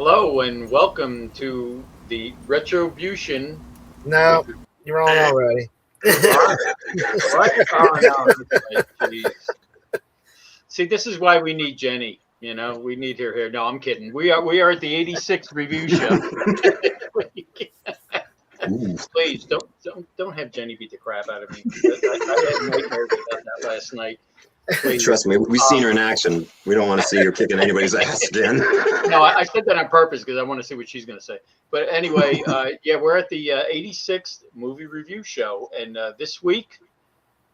Hello and welcome to the Retribution. No, you're wrong already. What? Oh no! Jeez. See, this is why we need Jenny. We need her here. No, I'm kidding. We are at the 86th review show. Please don't have Jenny beat the crap out of me. I had nightmares about that last night. Please. Trust me, we've seen her in action. We don't want to see her kicking anybody's ass again. No, I said that on purpose because I want to see what she's going to say. But anyway, yeah, we're at the 86th movie review show, and this week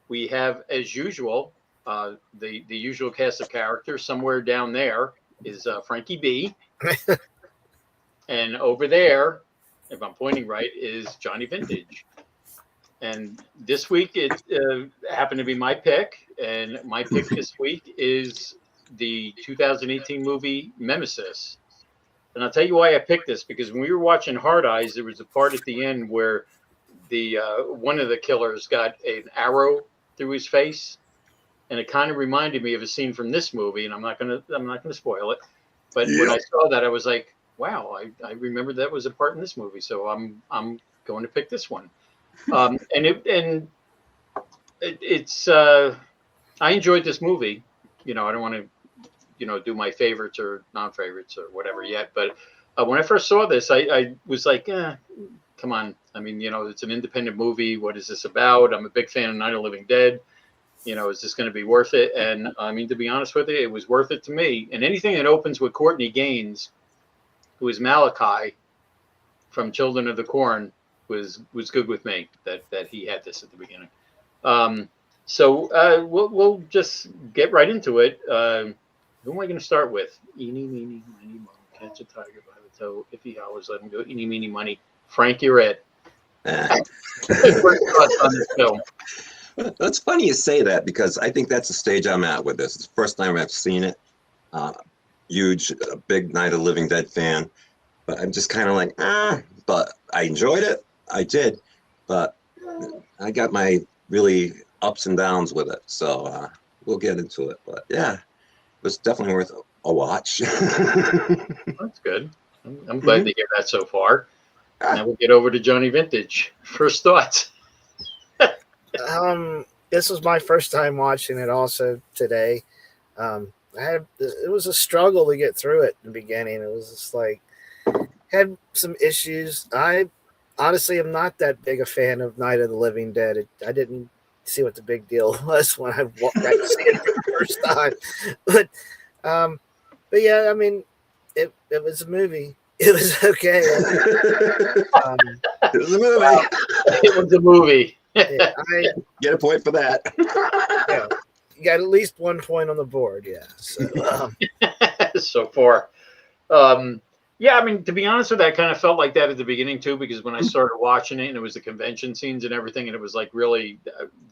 we have, as usual, the usual cast of characters. Somewhere down there is Frankie B, and over there, if I'm pointing right, is Johnny Vintage. And this week it happened to be my pick, and my pick this week is the 2018 movie Mimesis. And I'll tell you why I picked this, because when we were watching Hard Eyes, there was a part at the end where the one of the killers got an arrow through his face, and it kind of reminded me of a scene from this movie. And I'm not gonna spoil it, but when I saw that, I was like, wow, I remember that was a part in this movie, so I'm going to pick this one. It's I enjoyed this movie. I don't want to, do my favorites or non-favorites or whatever yet. But when I first saw this, I was like, come on. I mean, it's an independent movie. What is this about? I'm a big fan of Night of the Living Dead. Is this going to be worth it? And I mean, to be honest with you, it was worth it to me. And anything that opens with Courtney Gaines, who is Malachi from Children of the Corn, was good with me that he had this at the beginning. So we'll just get right into it. Who am I going to start with? Eeny, meeny, miny, mo. Catch a tiger by the toe. If he hours, let him go. Eeny, meeny, money. Frank, you're it. First thoughts on this film. It's funny you say that, because I think that's the stage I'm at with this. It's the first time I've seen it. Huge, big Night of the Living Dead fan. But I'm just kind of like, but I enjoyed it. I did, but I got my really ups and downs with it, so we'll get into it. But yeah, it was definitely worth a watch. That's good. I'm glad to hear that so far. Now we'll get over to Johnny Vintage. First thoughts. This was my first time watching it also today. It was a struggle to get through it in the beginning. It was just like, had some issues. I honestly am not that big a fan of Night of the Living Dead. I didn't see what the big deal was when I got to see it for the first time. But yeah, I mean, it was a movie. It was okay. It was a movie. Wow. It was a movie. Yeah, Get a point for that. Yeah, you got at least 1 point on the board. Yeah. So, so far. Yeah, I mean, to be honest with you, I kind of felt like that at the beginning too, because when I started watching it and it was the convention scenes and everything, and it was like, really,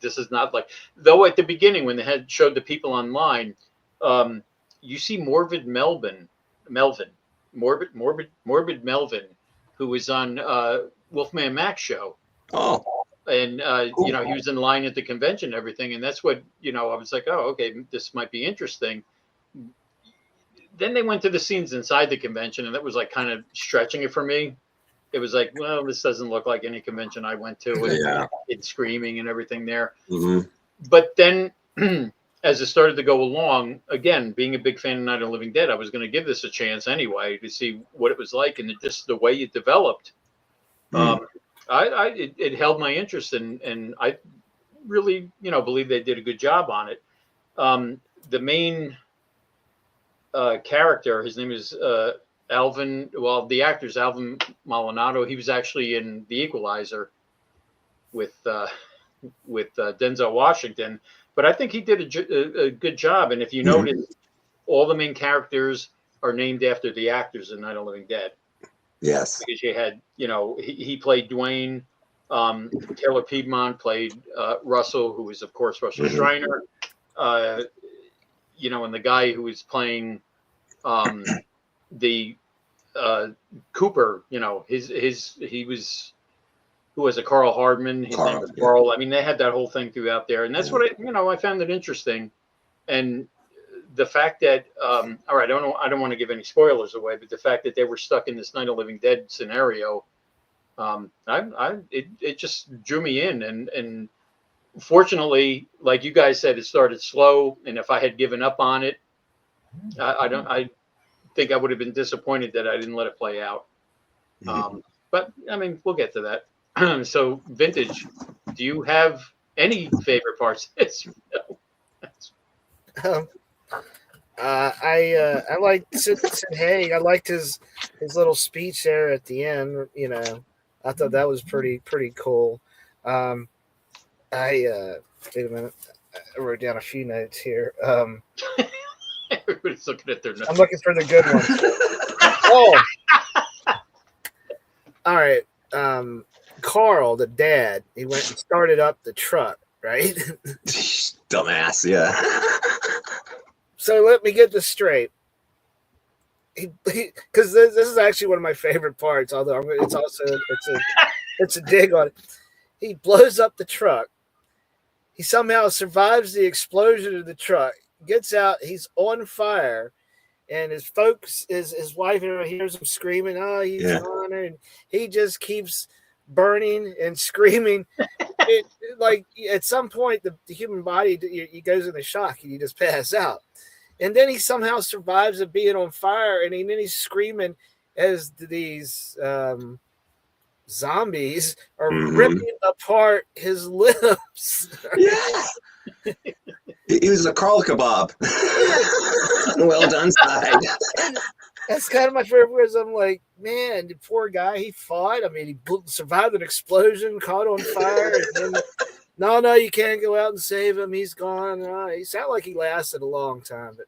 this is not like, though at the beginning when they had showed the people online, you see Morbid Melvin, who was on Wolfman Max show. Oh. And, he was in line at the convention and everything. And that's what, I was like, oh, okay, this might be interesting. Then they went to the scenes inside the convention, and that was like kind of stretching it for me. It was like, well, this doesn't look like any convention I went to. And it's screaming and everything there. Mm-hmm. But then as it started to go along, again, being a big fan of Night of the Living Dead, I was going to give this a chance anyway to see what it was like. And just the way it developed, it held my interest, and I really, believe they did a good job on it. The main character, his name is Alvin. Well, the actor's Alvin Maldonado. He was actually in The Equalizer with Denzel Washington, but I think he did a good job. And if you notice, all the main characters are named after the actors in Night of the Living Dead. Yes, because you had, he played Dwayne. Taylor Piedmont played Russell, who was of course Russell Schreiner. And the guy who was playing the Cooper, he was, who was a Carl Hardman. His name was Carl. I mean, they had that whole thing throughout there, and that's what I found it interesting. And the fact that all right, I don't want to give any spoilers away, but the fact that they were stuck in this Night of Living Dead scenario, it just drew me in, and fortunately, like you guys said, it started slow, and if I had given up on it, I think I would have been disappointed that I didn't let it play out. But I mean, we'll get to that. So, Vintage, do you have any favorite parts of this? I liked Sid Haig. I liked his little speech there at the end. You know, I thought that was pretty cool. Wait a minute. I wrote down a few notes here. Everybody's looking at their notes. I'm looking for the good ones. Oh, all right. Carl, the dad, he went and started up the truck, right? Dumbass, yeah. So let me get this straight. Because this is actually one of my favorite parts. Although it's a dig on it. He blows up the truck. He somehow survives the explosion of the truck. Gets out. He's on fire, and his folks, his wife, hears him screaming. Oh, he's on her, and he just keeps burning and screaming. Like at some point, the human body he goes into shock and you just pass out. And then he somehow survives of being on fire, and then he's screaming as these zombies are ripping apart his lips. Yeah. He was a Carl kebab. Well done side. That's kind of my favorite words. I'm like, man, the poor guy, he fought. I mean, he survived an explosion, caught on fire. And then, no, you can't go out and save him. He's gone. He sounded like he lasted a long time. But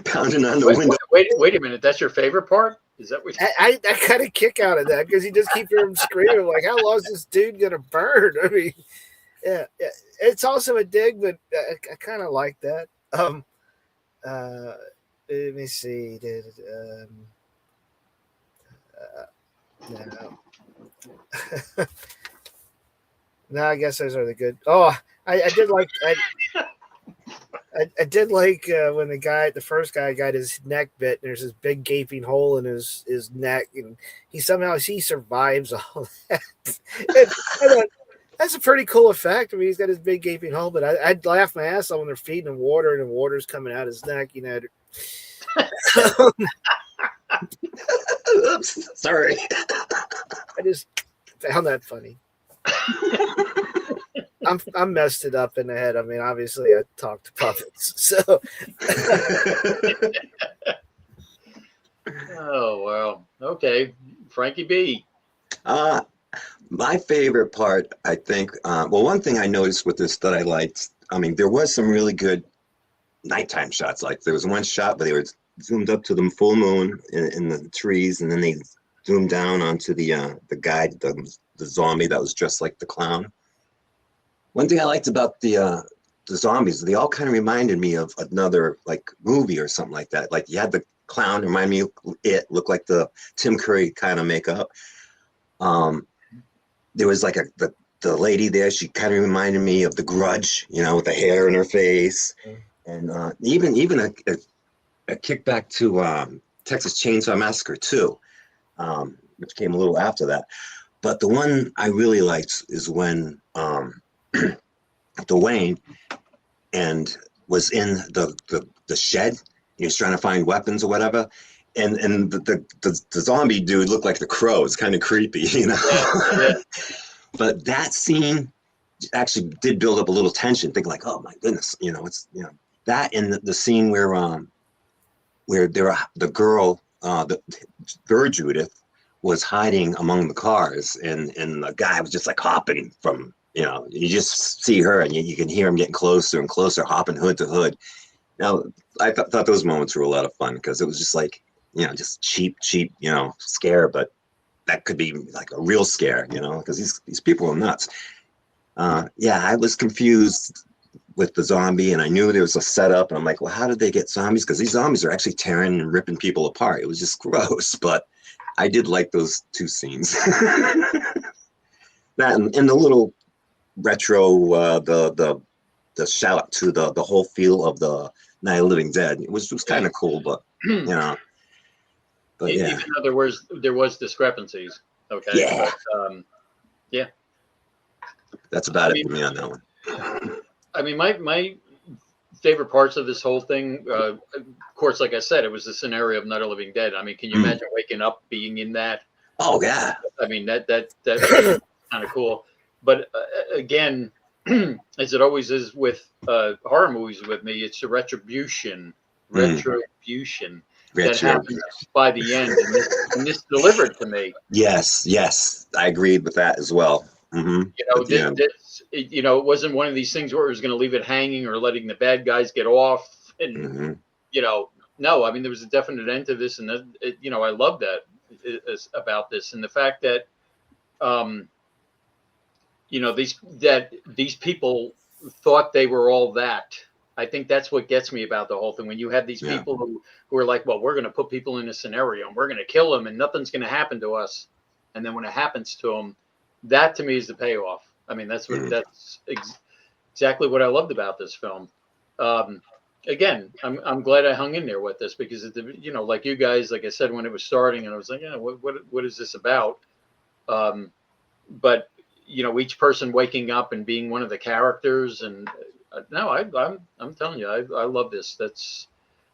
pounding on the window. Wait a minute. That's your favorite part? Is that what I got a kick out of that because he just keep hearing him screaming like, how long is this dude gonna burn? I mean, yeah. It's also a dig, but I kind of like that. Let me see. No. No, I guess those are the good. Oh, I did like. I did like when the first guy got his neck bit, and there's this big gaping hole in his neck, and he survives all that. And that's a pretty cool effect. I mean, he's got his big gaping hole, but I'd laugh my ass off when they're feeding him water and the water's coming out his neck. You know. Oops, sorry. I just found that funny. I'm messed it up in the head. I mean, obviously, I talk to puppets, so. Oh well, okay, Frankie B. My favorite part, I think. Well, one thing I noticed with this that I liked. I mean, there was some really good nighttime shots. Like there was one shot where they were zoomed up to the full moon in the trees, and then they zoomed down onto the guy, the zombie that was dressed like the clown. One thing I liked about the zombies, they all kind of reminded me of another like movie or something like that. Like you had the clown remind me of It, looked like the Tim Curry kind of makeup. There was like the lady there. She kind of reminded me of The Grudge, you know, with the hair in her face, and even a kickback to Texas Chainsaw Massacre 2, which came a little after that. But the one I really liked is when Dwayne and was in the shed. He was trying to find weapons or whatever, and the zombie dude looked like the Crow. It's kind of creepy, you know. Yeah. But that scene actually did build up a little tension. Thinking like, oh my goodness, you know, it's that in the scene where the girl, the Judith, was hiding among the cars, and the guy was just like hopping from. You know, you just see her and you can hear him getting closer and closer, hopping hood to hood. Now, I thought those moments were a lot of fun because it was just like, you know, just cheap, you know, scare, but that could be like a real scare, you know, because these people are nuts. Yeah, I was confused with the zombie, and I knew there was a setup, and I'm like, well, how did they get zombies? Because these zombies are actually tearing and ripping people apart. It was just gross, but I did like those two scenes. That and the little retro the the shout out to the whole feel of the Night of the Living Dead. It was kind of cool, but you know, but yeah, even though there was discrepancies. Okay. yeah, But, yeah. that's about it for me on that one. I mean, my favorite parts of this whole thing, of course, like I said, it was the scenario of Night of the Living Dead. I mean, can you imagine waking up being in that? Oh yeah. I mean, that kind of cool. But again, as it always is with horror movies with me, it's a retribution that happens by the end, and this delivered to me. Yes, I agreed with that as well. Mm-hmm. You know, it wasn't one of these things where it was going to leave it hanging or letting the bad guys get off, and you know, no, I mean, there was a definite end to this, and you know, I love that about this, and the fact that, you know, these people thought they were all that. I think that's what gets me about the whole thing. When you have these people who are like, well, we're going to put people in a scenario and we're going to kill them and nothing's going to happen to us. And then when it happens to them, that to me is the payoff. I mean, that's exactly what I loved about this film. Again, I'm glad I hung in there with this because, you know, like you guys, like I said, when it was starting and I was like, yeah, what is this about? But you know, each person waking up and being one of the characters, and no, I'm telling you, I love this. That's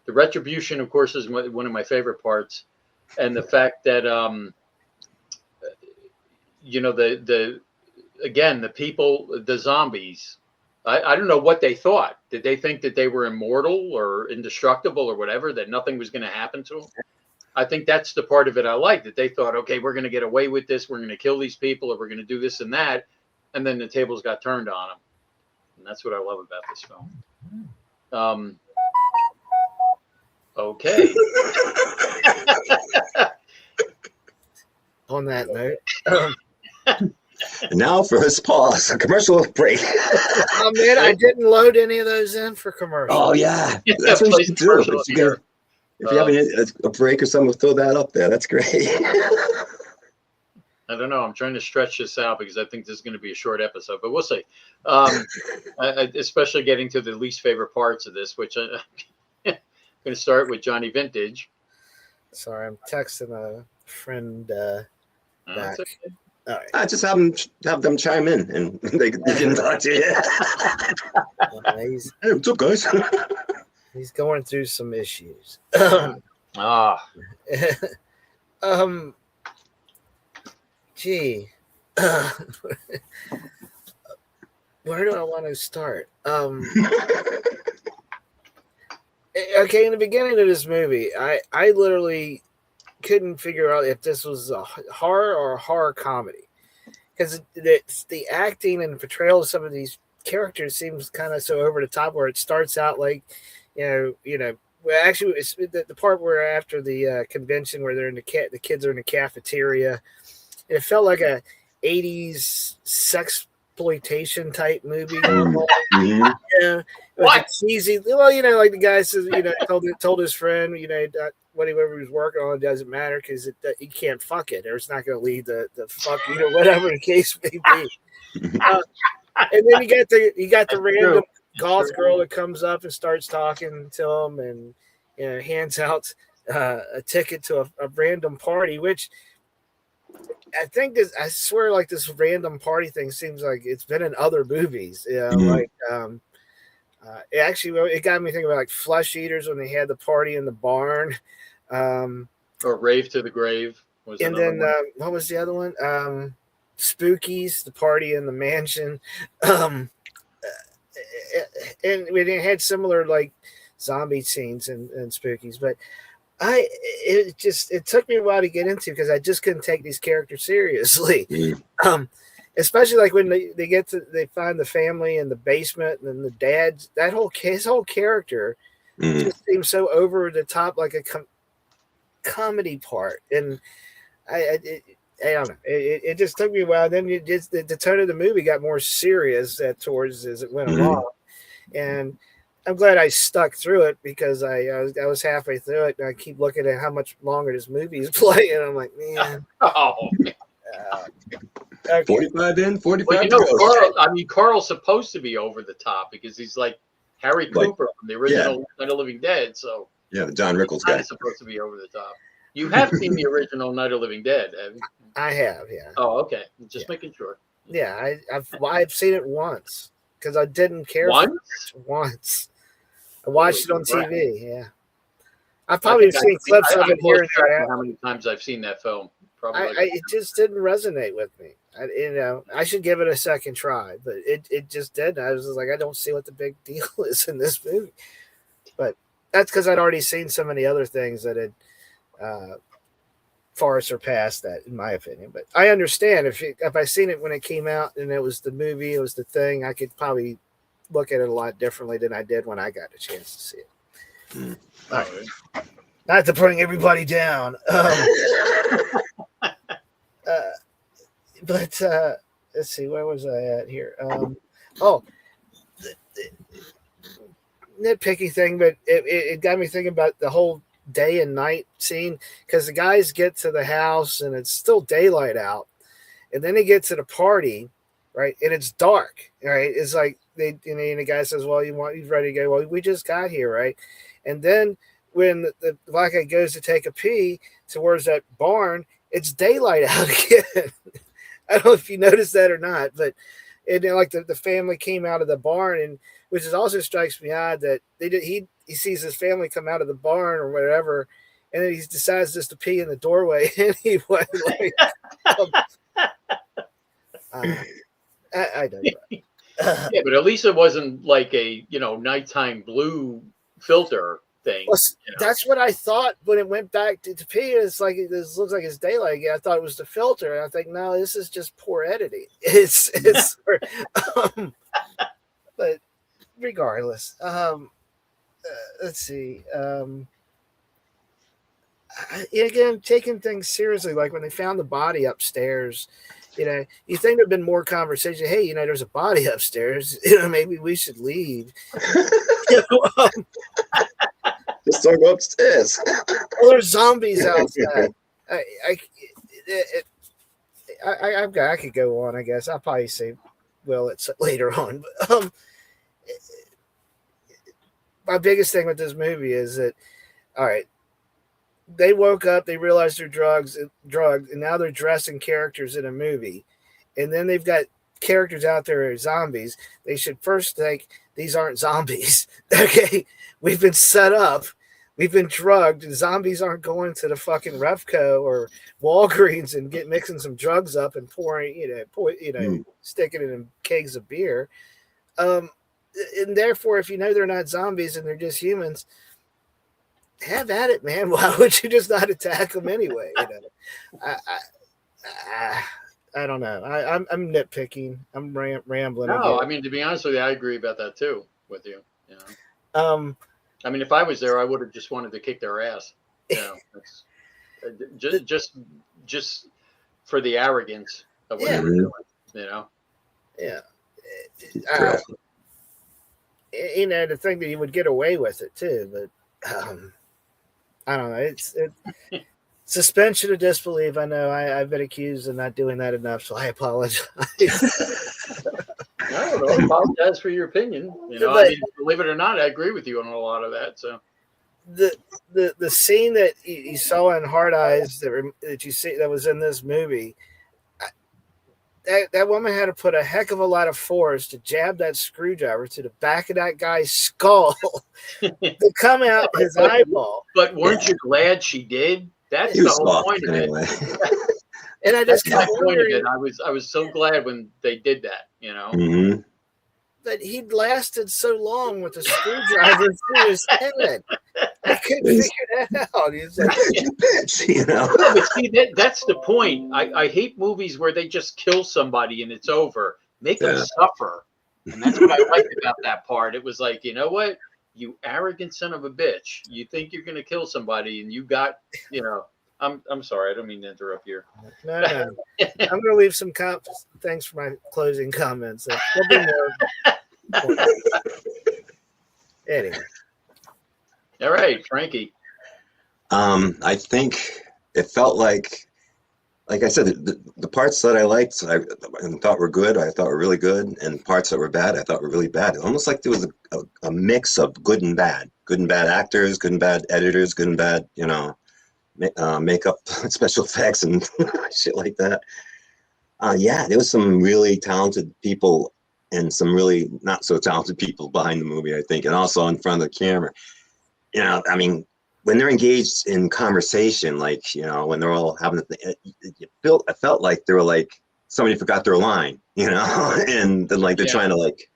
the retribution, of course, is one of my favorite parts, and the fact that you know, the people, the zombies. I don't know what they thought. Did they think that they were immortal or indestructible or whatever, that nothing was going to happen to them? I think that's the part of it I like, that they thought, okay, we're going to get away with this. We're going to kill these people, or we're going to do this and that. And then the tables got turned on them. And that's what I love about this film. Okay. On that note. And now for his pause, a commercial break. Oh man, I didn't load any of those in for commercial. Oh yeah, that's what you should do. If you have a break or something, throw that up there. That's great. I don't know. I'm trying to stretch this out because I think this is going to be a short episode, but we'll see. Especially getting to the least favorite parts of this, which I'm going to start with Johnny Vintage. Sorry, I'm texting a friend back. All right. Just have them chime in, and they can talk to you. Hey, what's up, guys? He's going through some issues. Gee. Where do I want to start? Okay, in the beginning of this movie, I literally couldn't figure out if this was a horror or a horror comedy, because the acting and portrayal of some of these characters seems kind of so over the top, where it starts out like, you know, well, actually, it's the part where after the convention where they're in the kids are in the cafeteria, it felt like a 80s sexploitation type movie. Yeah, what cheesy? Well, you know, like the guy says, you know, told his friend, you know, whatever he was working on doesn't matter because you can't fuck it, or it's not going to lead the fuck, you know, whatever the case may be. And then you got the random goth girl that comes up and starts talking to him, and you know, hands out a ticket to a random party, which I think I swear, like, this random party thing seems like it's been in other movies. You know, like it got me thinking about like Flesh Eaters when they had the party in the barn, or Rave to the Grave. And then what was the other one? Spookies, the party in the mansion. And it had similar like zombie scenes and Spookies, but it took me a while to get into because I just couldn't take these characters seriously. Especially like when they find the family in the basement, and then the dad, his whole character just seems so over the top, like a comedy part, and I don't know. It just took me a while. Then the tone of the movie got more serious towards as it went along, and I'm glad I stuck through it because I was halfway through it, and I keep looking at how much longer this movie is playing, and I'm like, man. Okay. 45 in, 45 Well, you to know, go. Carl's supposed to be over the top because he's like Harry Like, Cooper from the original Night of the Living Dead. So Yeah, the John he's Rickles kind guy. of supposed to be over the top. You have seen the original Night of the Living Dead, have you? I have, yeah. Oh, okay. Just Yeah. making sure. Yeah, I've seen it once because I didn't care Once? for it once. I watched Holy it on crap. TV. Yeah, I've I probably think seen clips of I've it here lost and track there. of how many times I've seen that film. Probably like It just didn't resonate with me. I should give it a second try, but it just didn't. I was just like, I don't see what the big deal is in this movie. But that's because I'd already seen so many other things that had far surpassed that, in my opinion. But I understand if I seen it when it came out and it was the movie, it was the thing, I could probably look at it a lot differently than I did when I got a chance to see it. All right. Not to bring everybody down. But let's see, where was I at here? Nitpicky thing, but it got me thinking about the whole day and night scene because the guys get to the house and it's still daylight out, and then they get to the party, right? And it's dark, right? It's like and the guy says, "Well, you ready to go?" Well, we just got here, right? And then when the black guy goes to take a pee towards that barn, it's daylight out again. I don't know if you noticed that or not, but like the family came out of the barn, and which is also strikes me odd that he sees his family come out of the barn or whatever, and then he decides just to pee in the doorway anyway. I don't know. Yeah, but at least it wasn't like a nighttime blue filter thing. Well, that's what I thought when it went back to pee. It's like this looks like it's daylight again. I thought it was the filter, and I think no, this is just poor editing. It's but regardless, let's see. Again, taking things seriously, like when they found the body upstairs, you think there'd been more conversation. Hey, there's a body upstairs. Maybe we should leave. Just don't go upstairs. Well, there's zombies outside. I could go on. I guess I'll probably say, well, it's later on. But my biggest thing with this movie is that, all right, they woke up, they realized they're drugged, and now they're dressing characters in a movie, and then they've got characters out there who are zombies. They should first think these aren't zombies. Okay, we've been set up, we've been drugged, and zombies aren't going to the fucking Refco or Walgreens and mixing some drugs up and pouring, sticking it in kegs of beer. And therefore, if they're not zombies and they're just humans, have at it, man. Why would you just not attack them anyway? I don't know. I'm nitpicking. I'm rambling. No, again. I mean, to be honest with you, I agree about that too with you. I mean, if I was there, I would have just wanted to kick their ass. Just for the arrogance of what they were doing. Yeah. To think that you would get away with it too, but I don't know. It's suspension of disbelief. I know I've been accused of not doing that enough, so I apologize. No, don't apologize for your opinion. I mean, believe it or not, I agree with you on a lot of that. So the scene that you saw in Hard Eyes that you see that was in this movie, that woman had to put a heck of a lot of force to jab that screwdriver to the back of that guy's skull to come out his eyeball. But weren't you glad she did? That's the whole point of it. And I just kept wondering. I was so glad when they did that. Mm-hmm. But he'd lasted so long with the screwdriver through his head. I couldn't figure that out. He's like, you bitch, Yeah, but see, that's the point. I hate movies where they just kill somebody and it's over. Make them suffer. And that's what I liked about that part. It was like, you know what? You arrogant son of a bitch. You think you're going to kill somebody and you got, I'm sorry. I don't mean to interrupt you. No. I'm going to leave some thanks for my closing comments. There'll be more. Anyway. All right, Frankie. I think it felt like like I said, the parts that I liked, I thought were good, I thought were really good, and parts that were bad, I thought were really bad. Almost like there was a mix of good and bad actors, good and bad editors, good and bad, makeup, special effects, and shit like that. Yeah, there was some really talented people and some really not so talented people behind the movie, I think, and also in front of the camera. I mean, when they're engaged in conversation, like, when they're all having I felt like they were like somebody forgot their line, and then like they're trying to like,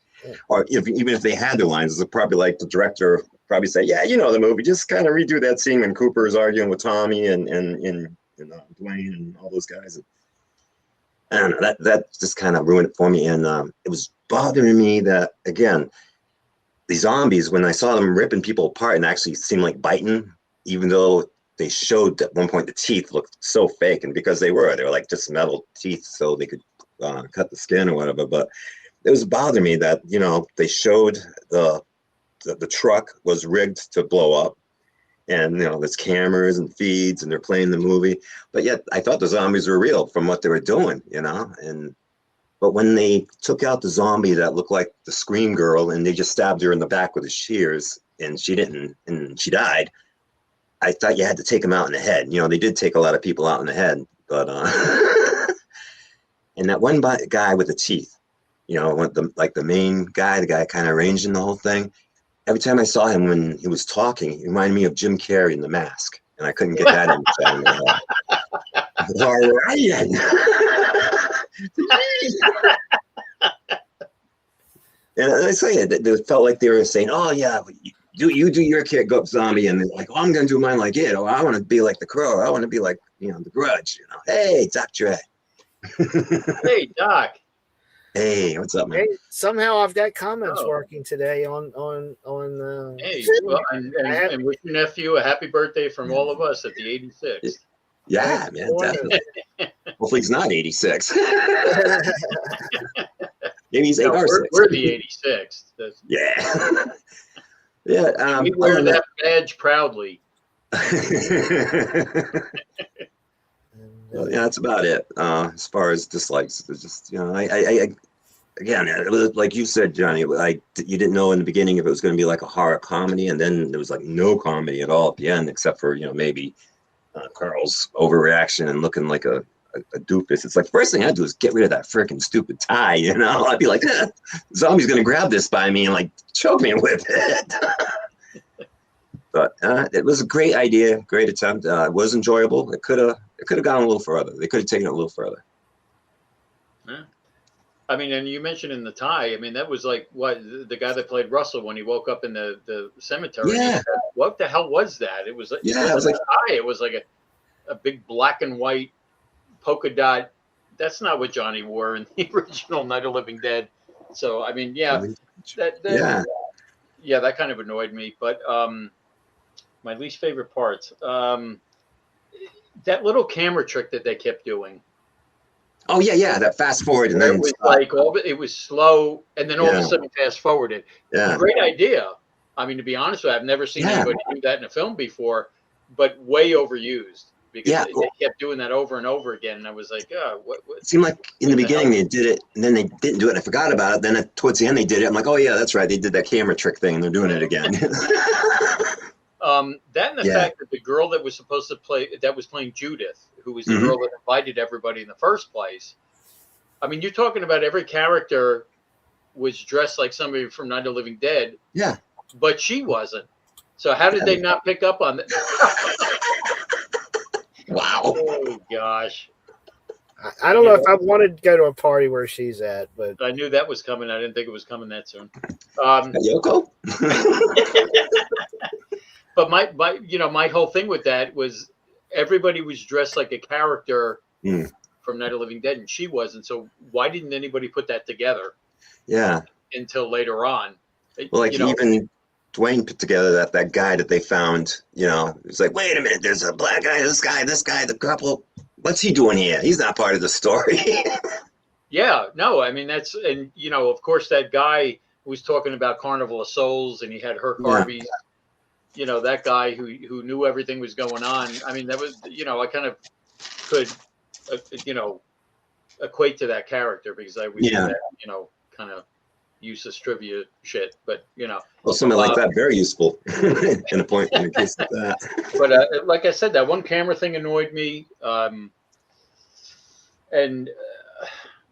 or even if they had their lines, it's probably like the director probably say, yeah, the movie, just kind of redo that scene when Cooper is arguing with Tommy and Dwayne and all those guys. I don't know, that just kind of ruined it for me, and it was bothering me that, again, the zombies, when I saw them ripping people apart and actually seemed like biting, even though they showed at one point the teeth looked so fake, and because they were like just metal teeth, so they could cut the skin or whatever. But it was bothering me that they showed the truck was rigged to blow up, and there's cameras and feeds, and they're playing the movie, but yet I thought the zombies were real from what they were doing, but when they took out the zombie that looked like the Scream Girl and they just stabbed her in the back with the shears and she died, I thought you had to take them out in the head. They did take a lot of people out in the head, but and that one guy with the teeth, the main guy, the guy kind of arranging the whole thing. Every time I saw him when he was talking, he reminded me of Jim Carrey in The Mask, and I couldn't get that in my head. Ryan. And I say it felt like they were saying, "Oh yeah, you do your kick up zombie," and they're like, "Oh, I'm gonna do mine like it. Oh, I want to be like the Crow. I want to be like the Grudge. Hey, Doc Dre. Hey, Doc. Hey, what's up, man? Hey, somehow I've got comments working today on. Hey, well, and wish your nephew a happy birthday from all of us at the 86th. Yeah, man, definitely. Hopefully he's not 86. Maybe he's 8 or 6. We're the 86th. Yeah. Yeah. We wear that badge proudly. Well, yeah, that's about it. As far as dislikes, it's just I again, like you said, Johnny, you didn't know in the beginning if it was going to be like a horror comedy, and then there was like no comedy at all at the end, except for maybe Carl's overreaction and looking like a doofus. It's like, first thing I'd do is get rid of that freaking stupid tie. I'd be like, zombie's gonna grab this by me and like choke me with it. But it was a great idea, great attempt. It was enjoyable. It could have gone a little further. They could have taken it a little further. Yeah. I mean, and you mentioned in the tie. I mean, that was like what the guy that played Russell when he woke up in the cemetery. Yeah. What the hell was that? It was. Yeah. It was like a tie. It was like a big black and white polka dot. That's not what Johnny wore in the original Night of the Living Dead. So I mean, yeah, that kind of annoyed me. But my least favorite parts, that little camera trick that they kept doing. Oh yeah, that fast forward and then it was like it was slow, and then all of a sudden fast forwarded. Yeah, great idea. I mean, to be honest with you, I've never seen anybody do that in a film before, but way overused because they kept doing that over and over again. And I was like, what? It seemed like in the beginning they did it, and then they didn't do it. And I forgot about it. Then towards the end they did it. I'm like, oh yeah, that's right. They did that camera trick thing, and they're doing it again. That and the fact that the girl that was supposed to was playing Judith, who was the girl that invited everybody in the first place. I mean, you're talking about every character was dressed like somebody from Night of the Living Dead. Yeah. But she wasn't. So how did they not pick up on that? Wow. Oh, gosh. I don't know if I wanted to go to a party where she's at, but I knew that was coming. I didn't think it was coming that soon. Yoko? But my whole thing with that was everybody was dressed like a character from Night of the Living Dead, and she wasn't. So why didn't anybody put that together? Yeah. Until later on. Well, even Dwayne put together that guy that they found. It's like, wait a minute, there's a black guy, this guy, the couple. What's he doing here? He's not part of the story. Yeah, no, I mean and of course that guy who was talking about Carnival of Souls, and he had Herc Harvey's. That guy who knew everything was going on. I mean, that was, I kind of could equate to that character because we do Yeah. that, kind of useless trivia shit. But Well, something like that, very useful in a case like that. but like I said, that one camera thing annoyed me. And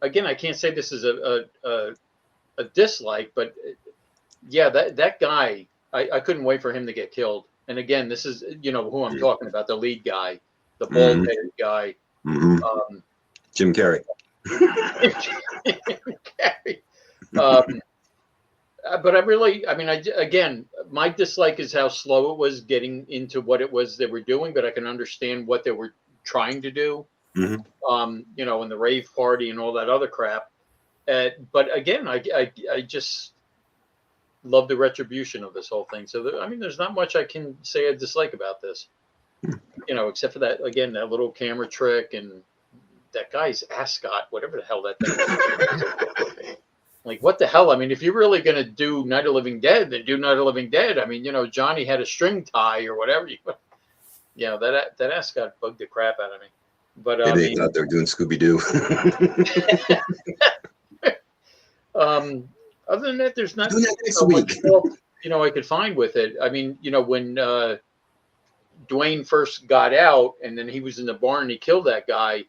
again, I can't say this is a dislike, but yeah, that guy, I couldn't wait for him to get killed. And again, this is who I'm talking about, the lead guy, the bald-headed guy. Mm-hmm. Jim Carrey. But again, my dislike is how slow it was getting into what it was they were doing, but I can understand what they were trying to do. Mm-hmm. In the rave party and all that other crap. But again, I just love the retribution of this whole thing. So there's not much I can say I dislike about this, except for that, again, that little camera trick and that guy's ascot, whatever the hell that thing was. Like, what the hell? I mean, if you're really going to do Night of the Living Dead, then do Night of the Living Dead. I mean, Johnny had a string tie or whatever. That ascot bugged the crap out of me. But Maybe they thought they were doing Scooby-Doo. Other than that, there's not next week. I could find with it. I mean, when Dwayne first got out and then he was in the barn and he killed that guy.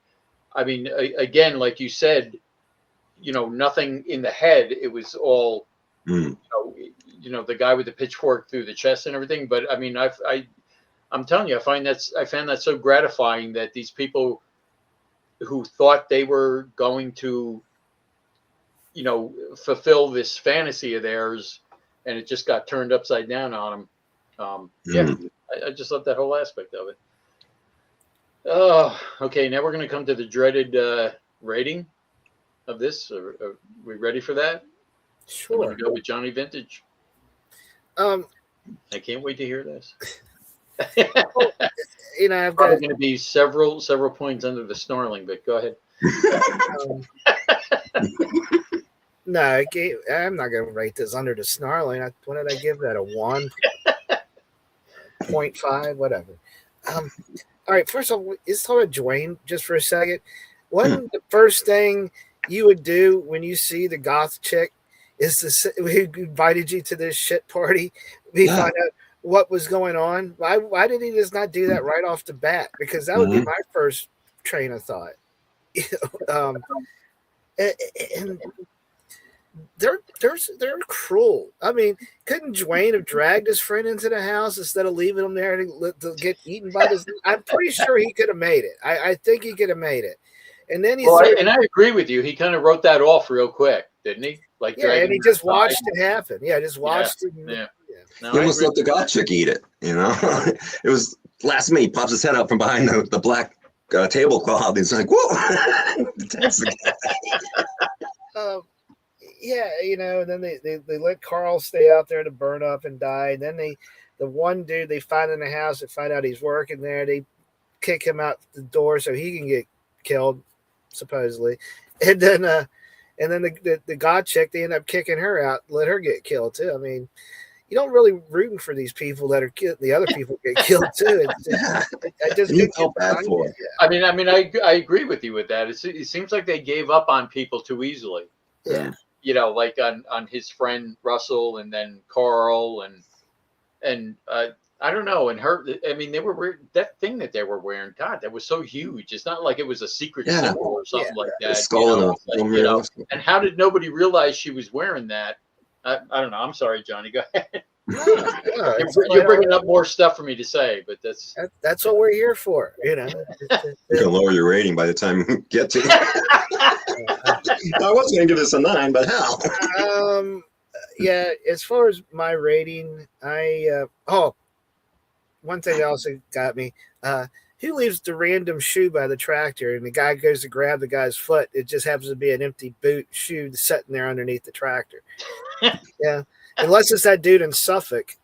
I mean, again, like you said, nothing in the head. It was all, the guy with the pitchfork through the chest and everything. But I mean, I'm telling you, I found that so gratifying that these people who thought they were going to, fulfill this fantasy of theirs, and it just got turned upside down on them. I just love that whole aspect of it. Oh, okay. Now we're going to come to the dreaded rating of this. Are we ready for that? Sure. Want to go with Johnny Vintage? I can't wait to hear this. I've probably got going to be several points under the snarling, but go ahead. No, I'm not going to rate this under the snarling. What did I give that? A 1.5, whatever. All right. First of all, let's talk about Dwayne just for a second. Wasn't the first thing you would do when you see the goth chick is who invited you to this shit party? We find out what was going on. Why did he just not do that right off the bat? Because that would be my first train of thought. And they're cruel. I mean, couldn't Dwayne have dragged his friend into the house instead of leaving him there to get eaten by this? I'm pretty sure he could have made it. I think he could have made it. And then I agree with you. He kind of wrote that off real quick, didn't he? Like, and he just watched it happen. Yeah, just watched it. No, he almost let the god chick eat it. It was last minute. He pops his head out from behind the black tablecloth. He's like, "Whoa!" That's the guy. And then they let Carl stay out there to burn up and die. And then the one dude they find in the house, they find out he's working there. They kick him out the door so he can get killed, supposedly. And then the god chick, they end up kicking her out, let her get killed too. I mean, you don't really rooting for these people that are the other people get killed too. I just felt bad for it. I mean, I agree with you with that. It seems like they gave up on people too easily. Yeah. Like on his friend Russell, and then Carl, and I don't know. And her, I mean, they were that thing that they were wearing. God, that was so huge. It's not like it was a secret symbol or something like that. Skull and how did nobody realize she was wearing that? I don't know. I'm sorry, Johnny. Go ahead. You're bringing up more stuff for me to say, but that's what we're here for. You can lower your rating by the time you get to it. I was going to give this a 9, but hell. As far as my rating, one thing that also got me, who leaves the random shoe by the tractor and the guy goes to grab the guy's foot? It just happens to be an empty boot shoe sitting there underneath the tractor. Yeah. Unless it's that dude in Suffolk.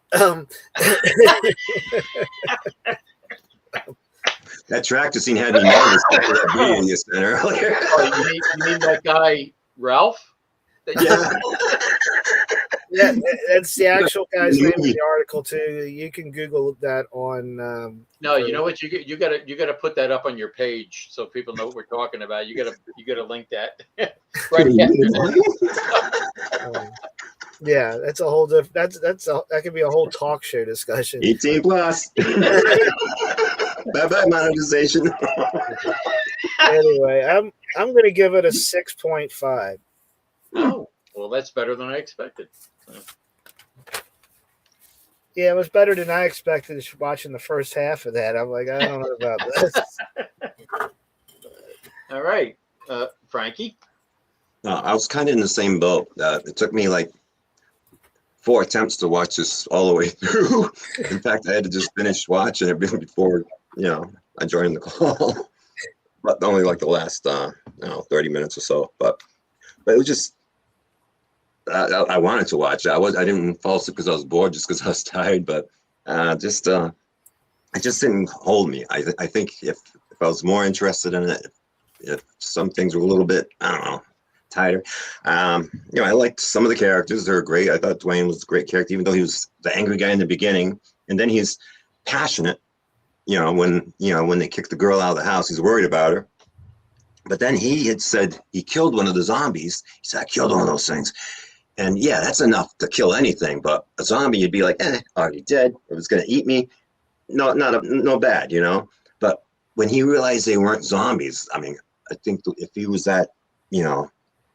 That tractor scene had me nervous after that video you sent earlier. You mean that guy, Ralph? Yeah. Yeah, that's the actual guy's name in the article too. You can Google that on. No, you know what? You gotta put that up on your page so people know what we're talking about. You gotta link that right after that. Yeah, that's a whole different. That could be a whole talk show discussion. 18 plus. Bye bye monetization. Anyway, I'm going to give it a 6.5. Oh, well, that's better than I expected. Yeah, it was better than I expected watching the first half of that. I'm like, I don't know about this. All right, Frankie. I was kind of in the same boat. It took me like 4 attempts to watch this all the way through. In fact, I had to just finish watching it before, I joined the call. But only like the last, 30 minutes or so. But it was just, I wanted to watch it. I didn't fall asleep because I was bored, just because I was tired. But it just didn't hold me. I think if I was more interested in it, if some things were a little bit, I don't know, tighter. I liked some of the characters. They were great. I thought Dwayne was a great character, even though he was the angry guy in the beginning, and then he's passionate. When they kicked the girl out of the house, he's worried about her. But then he had said he killed one of the zombies. He said, I killed one of those things. And yeah, that's enough to kill anything. But a zombie, you'd be like, already dead. It was going to eat me. No bad, But when he realized they weren't zombies, I mean, I think if he was that,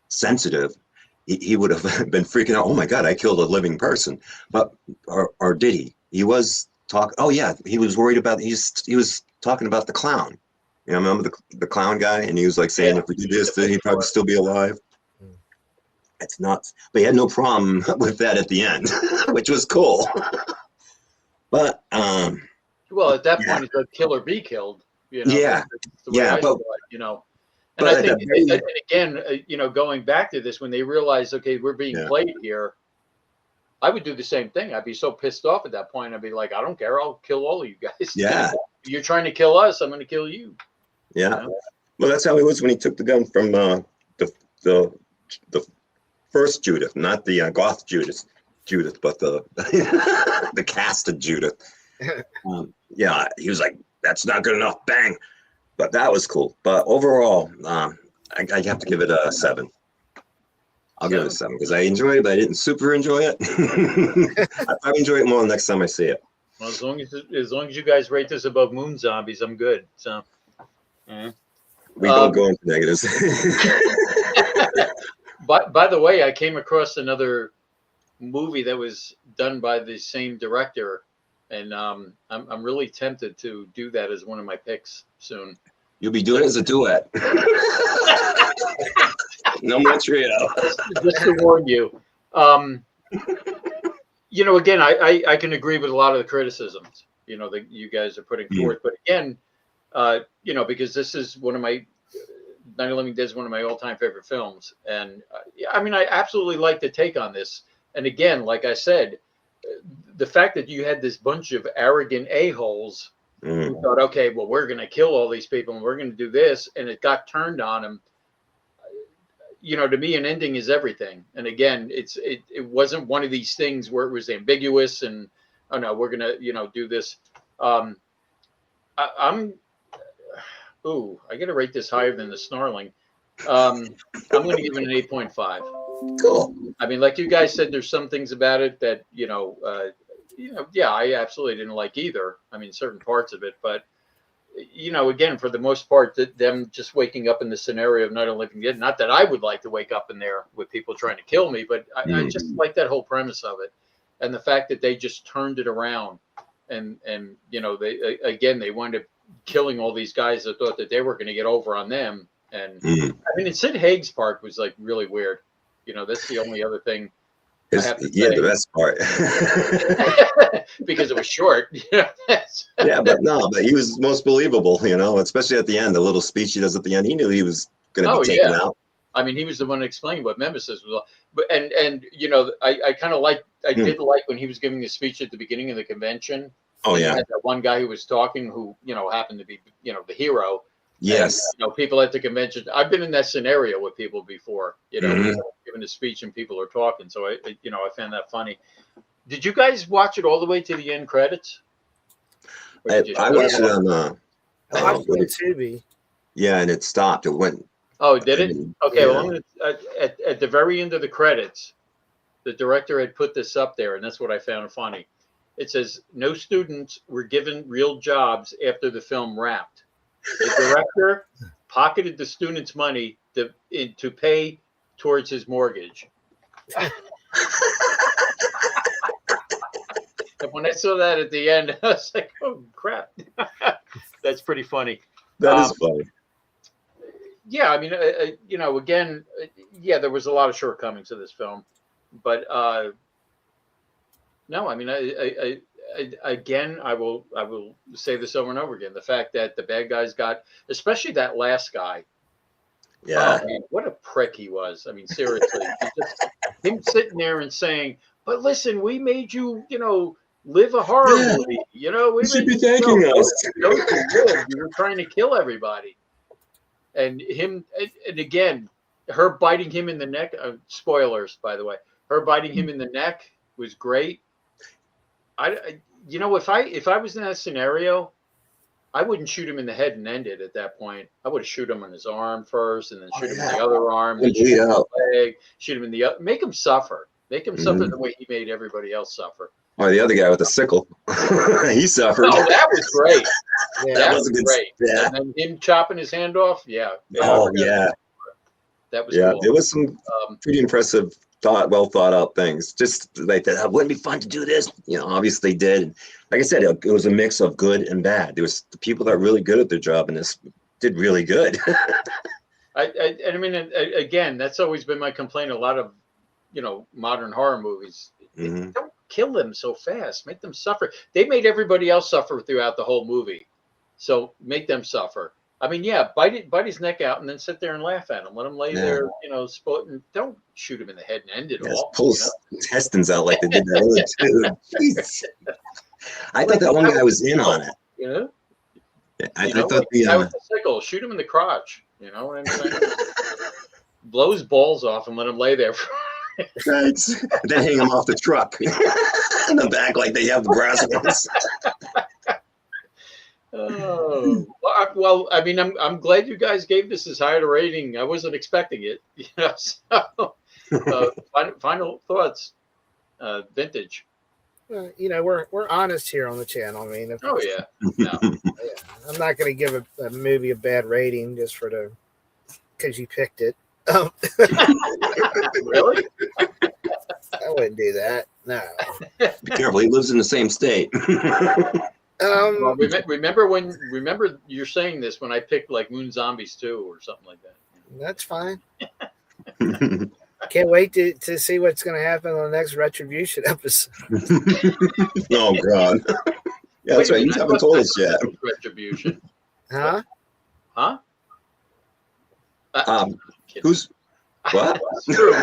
sensitive, he would have been freaking out. Oh my God, I killed a living person. But, or did he? He was talking. Oh yeah, he was worried about, he was talking about the clown. Remember the clown guy? And he was like saying, if we did this, then he'd probably still be alive. It's nuts. But he had no problem with that at the end, which was cool. But well, at that point, it's a kill or be killed. Yeah, but And I think, and again, going back to this, when they realize, okay, we're being played here, I would do the same thing. I'd be so pissed off at that point. I'd be like, I don't care. I'll kill all of you guys. Yeah. You're trying to kill us. I'm going to kill you. Yeah. Well, that's how it was when he took the gun from the first Judith, not the goth Judith, but the the casted Judith. He was like, that's not good enough. Bang. But that was cool. But overall, I have to give it a 7. I'll give it a 7 because I enjoyed it, but I didn't super enjoy it. I enjoy it more next time I see it. Well, as long as you guys rate this above Moon Zombies, I'm good. So we don't go into negatives. By the way, I came across another movie that was done by the same director, and I'm really tempted to do that as one of my picks soon. You'll be doing it as a duet. No more trio. Just to warn you. Again, I can agree with a lot of the criticisms, that you guys are putting forth. But again, because this is one of my, Night of the Living Dead is one of my all-time favorite films. And I absolutely like the take on this. And again, like I said, the fact that you had this bunch of arrogant a-holes who thought, okay, well, we're going to kill all these people and we're going to do this. And it got turned on them. To me, an ending is everything. And again, it wasn't one of these things where it was ambiguous and, oh no, we're going to, do this. I got to rate this higher than the snarling. I'm going to give it an 8.5. Cool. I mean, like you guys said, there's some things about it that, I absolutely didn't like either. I mean, certain parts of it, but again, for the most part, them just waking up in the scenario of Night of the Living Dead, not that I would like to wake up in there with people trying to kill me, but I just like that whole premise of it. And the fact that they just turned it around and they wound up killing all these guys that thought that they were going to get over on them. And and Sid Haig's part was like really weird. That's the only other thing I have to say. The best part. Because it was short. But he was most believable, especially at the end, the little speech he does at the end. He knew he was going to be taken out. I mean, he was the one explaining what Mimesis was. But I kind of did like when he was giving the speech at the beginning of the convention. Oh yeah. That one guy who was talking, who happened to be the hero. Yes. And, people at the convention. I've been in that scenario with people before. Giving a speech and people are talking. So I found that funny. Did you guys watch it all the way to the end credits? I watched it on I watched it on Tubi. Yeah, and it stopped. It went. Oh, did it? Okay. Yeah. Well, at the very end of the credits, the director had put this up there, and that's what I found funny. It says, no students were given real jobs after the film wrapped. The director pocketed the students' money to pay towards his mortgage. And when I saw that at the end, I was like, oh, crap. That's pretty funny. That is funny. Yeah, I mean, again, there was a lot of shortcomings of this film. But no, I mean, I will say this over and over again. The fact that the bad guys got, especially that last guy. Yeah. Oh, man, what a prick he was. I mean, seriously. Him sitting there and saying, but listen, we made you, live a horror movie. We should be thanking us. You were trying to kill everybody. And him, and again, her biting him in the neck. Spoilers, by the way. Her biting him in the neck was great. If I was in that scenario, I wouldn't shoot him in the head and end it at that point. I would shoot him on his arm first, and then shoot him in the other arm, then shoot him in the leg, shoot him in the other. Make him suffer. Make him suffer the way he made everybody else suffer. Or the other guy with the sickle, he suffered. Oh, that was great. That was great. Yeah. And then him chopping his hand off. Yeah. Oh yeah. That was cool. There was some pretty impressive, well thought out things. Just like that, wouldn't it be fun to do this? Obviously did. Like I said, it was a mix of good and bad. There was the people that were really good at their job, and this did really good. I mean, again, that's always been my complaint. A lot of, modern horror movies. Don't kill them so fast. Make them suffer. They made everybody else suffer throughout the whole movie. So make them suffer. I mean, bite his neck out and then sit there and laugh at him. Let him lay there, and don't shoot him in the head and end it all. Pull his intestines out like they did that other dude. Jeez. I thought that one guy was in on it. I thought the guy with the sickle, shoot him in the crotch. You know what I'm saying? Blow his balls off and let him lay there. Right. Then hang him off the truck in the back like they have the brass ones. Oh well, I mean, I'm glad you guys gave this as high a rating. I wasn't expecting it. So, final thoughts, vintage. We're honest here on the channel. I mean, no. I'm not going to give a movie a bad rating just because you picked it. Really? I wouldn't do that. No. Be careful. He lives in the same state. Well, remember you're saying this when I picked like Moon Zombies 2 or something like that. That's fine. Can't wait to see what's going to happen on the next Retribution episode. Oh God! Yeah, that's right. You haven't told us yet. Retribution. Huh? Who's what? True.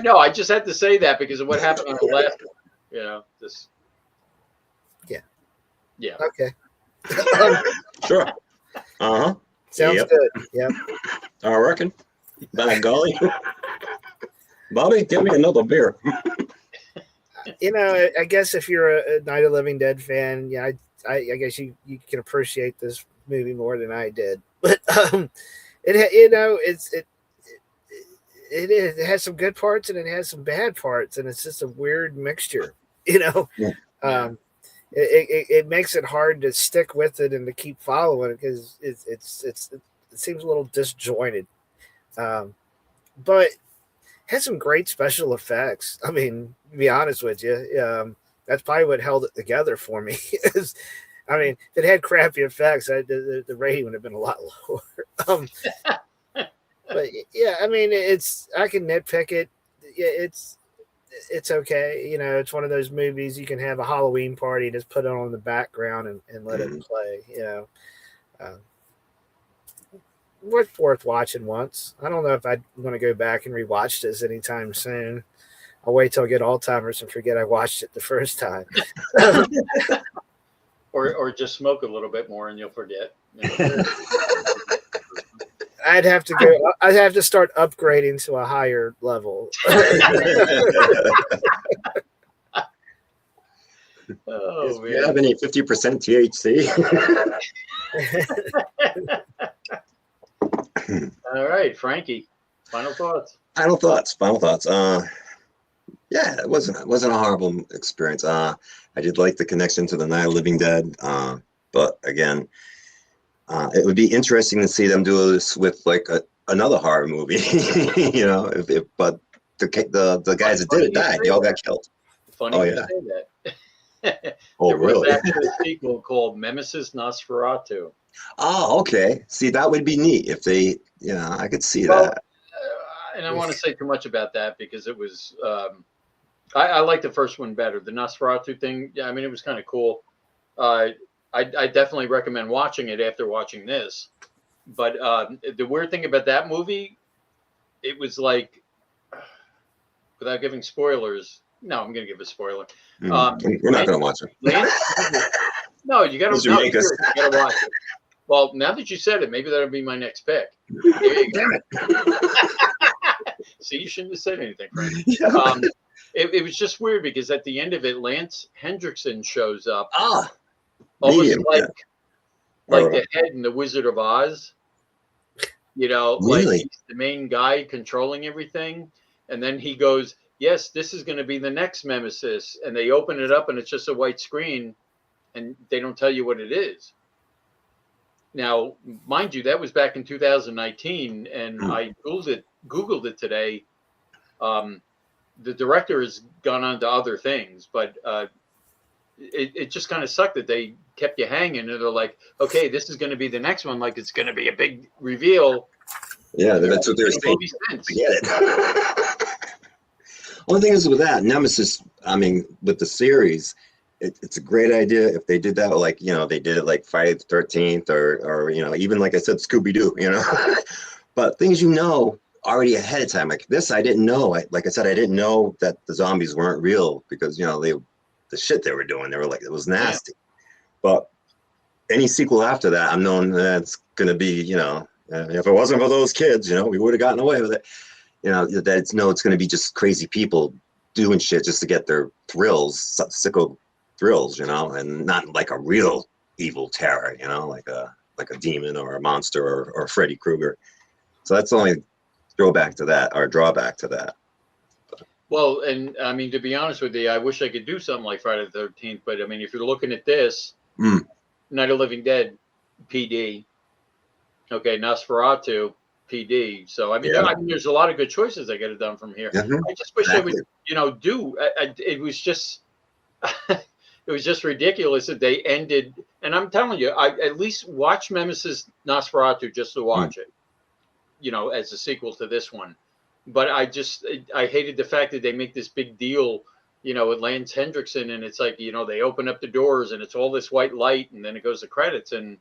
No, I just had to say that because of what happened on the last one. This. Yeah. Okay. Sure. Sounds good. Yep. I reckon. By golly. Bobby, give me another beer. I guess if you're a Night of the Living Dead fan, I guess you can appreciate this movie more than I did. But it has some good parts and it has some bad parts, and it's just a weird mixture. Yeah. It makes it hard to stick with it and to keep following it because it seems a little disjointed. But it has some great special effects. I mean, to be honest with you, that's probably what held it together for me. I mean, if it had crappy effects, the rating would have been a lot lower. But yeah, I mean, I can nitpick it. It's okay. It's one of those movies you can have a Halloween party, just put it on in the background and let it play. Worth watching once. I don't know if I'd want to go back and rewatch this anytime soon. I'll wait till I get Alzheimer's and forget I watched it the first time. or just smoke a little bit more and you'll forget. I'd have to go. I'd have to start upgrading to a higher level. Oh, Do you have any 50% THC? All right, Frankie. Final thoughts. Final thoughts. Yeah, it wasn't a horrible experience. I did like the connection to the Night of the Living Dead. But again, it would be interesting to see them do this with like another horror movie. You know, but the guys that did it died. They all got killed. Funny you say that. Oh, there was really? actually a sequel called Mimesis Nosferatu. Oh, okay. See, that would be neat if they, I could see that. And I don't want to say too much about that because it was, I like the first one better. The Nosferatu thing, yeah, I mean, it was kind of cool. I definitely recommend watching it after watching this. But the weird thing about that movie, it was like, without giving spoilers, no, I'm going to give a spoiler. We're not going to watch it. No, you got to watch it. Well, now that you said it, maybe that'll be my next pick. There you go. See, you shouldn't have said anything, Frank. Yeah. It was just weird because at the end of it, Lance Hendrickson shows up. Almost like the head in the Wizard of Oz. You know, really? like he's the main guy controlling everything. And then he goes, yes, this is going to be the next Mimesis. And they open it up and it's just a white screen and they don't tell you what it is. Now, mind you, that was back in 2019 and I Googled it today. The director has gone on to other things, but it just kind of sucked that they kept you hanging and they're like, okay, this is going to be the next one. Like it's going to be a big reveal. Yeah, that's what they're saying. Forget it. Only thing is with that Nemesis, I mean, with the series, it's a great idea if they did that, like, they did it like Friday the 13th or even like I said, Scooby-Doo, but things already ahead of time. Like this, I didn't know. Like I said, I didn't know that the zombies weren't real because, the shit they were doing, they were like, it was nasty. Yeah. But any sequel after that, I'm knowing that it's going to be, if it wasn't for those kids, we would have gotten away with it. That it's going to be just crazy people doing shit just to get their thrills, sicko thrills, and not like a real evil terror, like a demon or a monster or Freddy Krueger. So that's the only drawback to that. Well, and I mean, to be honest with you, I wish I could do something like Friday the 13th, but I mean, if you're looking at this, Night of the Living Dead, PD, okay, Nosferatu, PD. So I mean, there's a lot of good choices I get it done from here. Mm-hmm. I just wish I would, do. It was just, it was just ridiculous that they ended. And I'm telling you, I at least watch Mimesis Nosferatu just to watch it, as a sequel to this one. But I hated the fact that they make this big deal, with Lance Hendrickson, and it's like, they open up the doors and it's all this white light, and then it goes to credits, and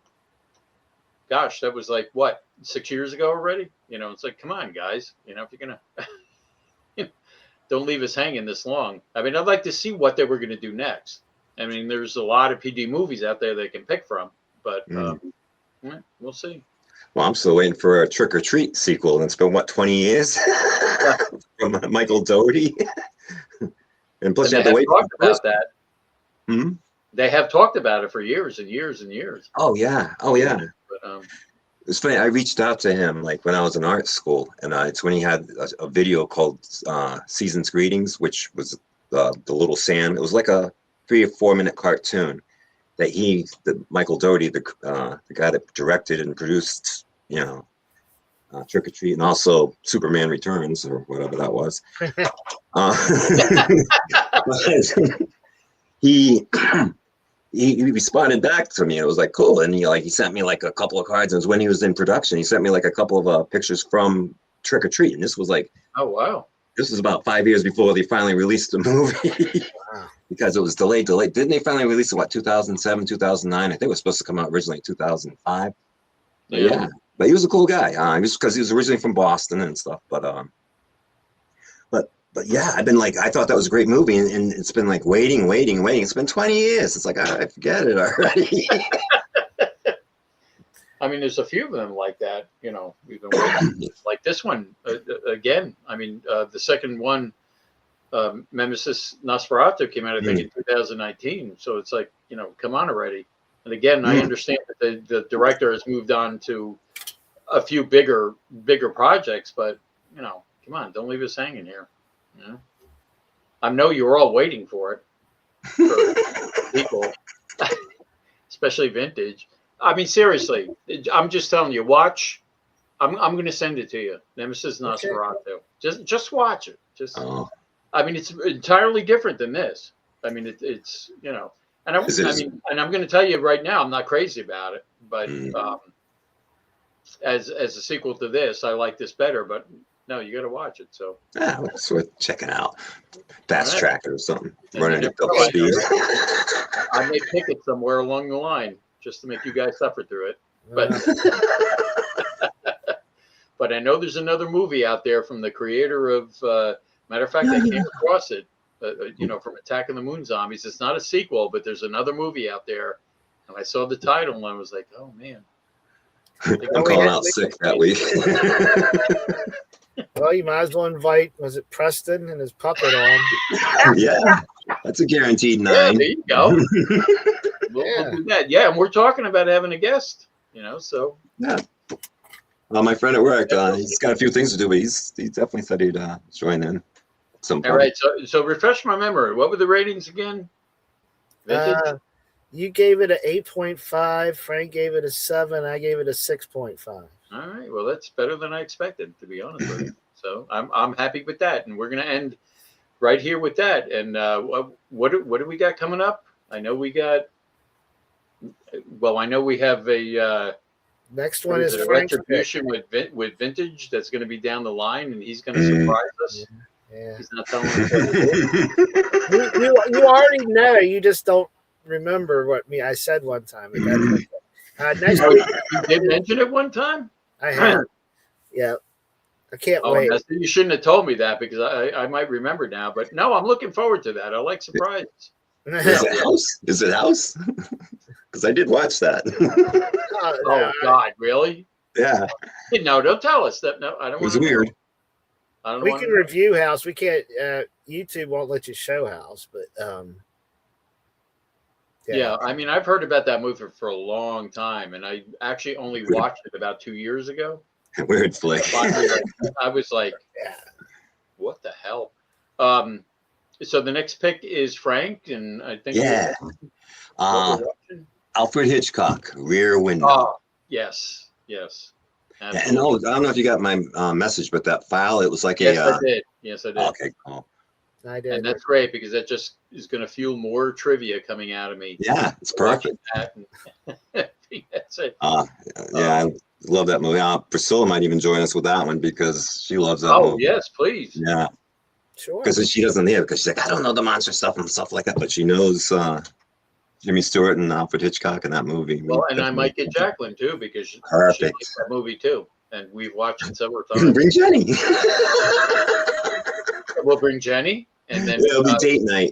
gosh, that was like what, 6 years ago already? It's like, come on, guys, if you're gonna don't leave us hanging this long. I mean, I'd like to see what they were gonna do next. I mean, there's a lot of PD movies out there they can pick from, but we'll see. Well, I'm still waiting for a Trick or Treat sequel, and it's been 20 years from Michael Dougherty. And plus, you have to wait for about that. Hmm? They have talked about it for years and years and years. Oh yeah. But, it's funny. I reached out to him like when I was in art school, and it's when he had a video called "Season's Greetings," which was the little Sam. It was like a 3 or 4 minute cartoon that Michael Dougherty, the guy that directed and produced, Trick or Treat, and also Superman Returns or whatever that was. He responded back to me. It was like cool, and he sent me like a couple of cards. And it was when he was in production. He sent me like a couple of pictures from Trick or Treat, and this was like, oh wow, this was about 5 years before they finally released the movie. Wow. Because it was delayed. Didn't they finally release it? 2007, 2009? I think it was supposed to come out originally in 2005. Yeah. But he was a cool guy. Because he was originally from Boston and stuff. But but yeah, I've been like, I thought that was a great movie, and it's been like waiting. It's been 20 years. It's like, all right, forget it already. I mean, there's a few of them like that. We've been waiting. Like this one again. I mean, the second one, Mimesis Nosferatu, came out I think in 2019. So it's like, come on already. And again, I understand that the director has moved on to a few bigger projects, but come on, don't leave us hanging here. I know you're all waiting for it, for people, especially vintage. I mean, seriously, I'm just telling you, watch. I'm going to send it to you. Nemesis Nosferatu. Just watch it. I mean, it's entirely different than this. I mean, it's and and I'm going to tell you right now, I'm not crazy about it, but as a sequel to this, I like this better. But no, you got to watch it. So yeah, it's worth checking out. Fast track or something. And running at double speed. I may pick it somewhere along the line just to make you guys suffer through it. But but I know there's another movie out there from the creator of. Matter of fact, I came across it. From Attack of the Moon Zombies. It's not a sequel, but there's another movie out there, and I saw the title and I was like, oh man. I'm calling out sick that week. Well, you might as well invite, was it Preston and his puppet on? Yeah, that's a guaranteed 9. Yeah, there you go. We'll do that. Yeah, and we're talking about having a guest, so. Yeah. Well, my friend at work, he's got a few things to do, but he definitely said he'd join in. All right, so refresh my memory. What were the ratings again? You gave it an 8.5. Frank gave it a 7. I gave it a 6.5. All right, well, that's better than I expected, to be honest with you. So I'm happy with that, and we're going to end right here with that. And what do we got coming up? I know we got. Well, I know we have a. Next one is Retribution with Vintage. That's going to be down the line, and he's going to surprise us. Yeah. He's not telling us what to do. You already know. You just don't remember what I said one time. Next week, you did mention it one time? I have. Yeah. I can't wait. You shouldn't have told me that because I might remember now. But no, I'm looking forward to that. I like surprises. Is it House? Because I did watch that. Oh God, really? Yeah. No, don't tell us that. No, I don't. It was weird. We can review House. We can't. YouTube won't let you show House, but yeah. I mean, I've heard about that movie for a long time, and I actually only watched it about 2 years ago. Weird flick. I was like, what the hell? So the next pick is Frank, and I think Alfred Hitchcock, Rear Window. Oh, yes. Yeah, and I don't know if you got my message, but that file, it was like I did. Yes, I did. Okay, cool. I did. And that's great because that just is going to fuel more trivia coming out of me. Yeah, it's perfect. That's it. I love that movie. Priscilla might even join us with that one because she loves that movie. Yes, please. Yeah. Sure. Because she doesn't hear because she's like, I don't know the monster stuff and stuff like that, but she knows Jimmy Stewart and Alfred Hitchcock in that movie. Well, and I might get Jacqueline too because she likes that movie too, and we've watched it several times. Bring Jenny. We'll bring Jenny, and then it'll be date night,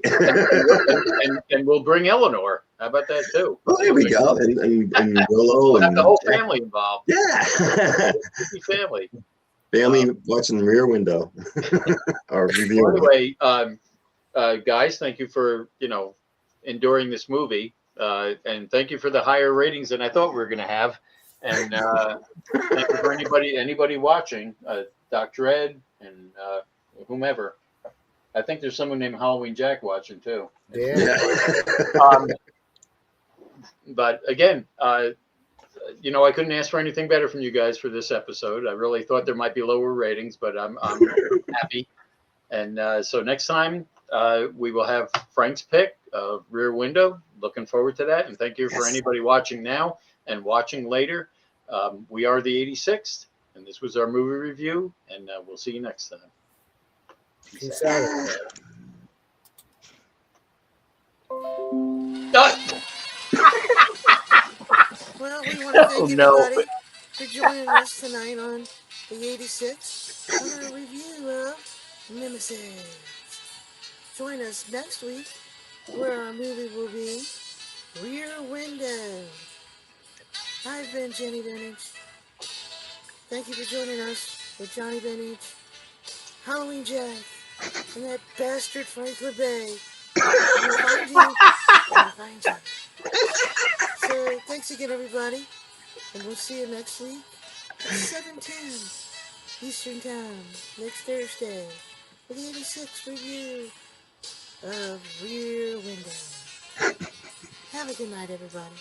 and we'll bring Eleanor. How about that too? Well, there we go, and Willow, we'll have the whole family involved. Yeah, family watching Rear Window. Anyway, guys, thank you for enduring this movie, and thank you for the higher ratings than I thought we were going to have. And thank you for anybody watching, Dr. Ed and whomever. I think there's someone named Halloween Jack watching too. Yeah. But again, I couldn't ask for anything better from you guys for this episode. I really thought there might be lower ratings, but I'm happy. And so next time we will have Frank's pick of Rear Window. Looking forward to that. And thank you for anybody watching now and watching later. We are the 86th, and this was our movie review. And we'll see you next time. Peace out. Well, we want to thank everybody for joining us tonight on the 86th on our review of Mimesis. Join us next week where our movie will be Rear Window. I've been Jenny Vintage. Thank you for joining us with Johnny Vintage, Halloween Jack, and that bastard Frank LeBay. I'm gonna find you. I'm gonna find you. So thanks again, everybody, and we'll see you next week at 7:10 Eastern Time next Thursday for the 86th review of Rear Window. Have a good night, everybody.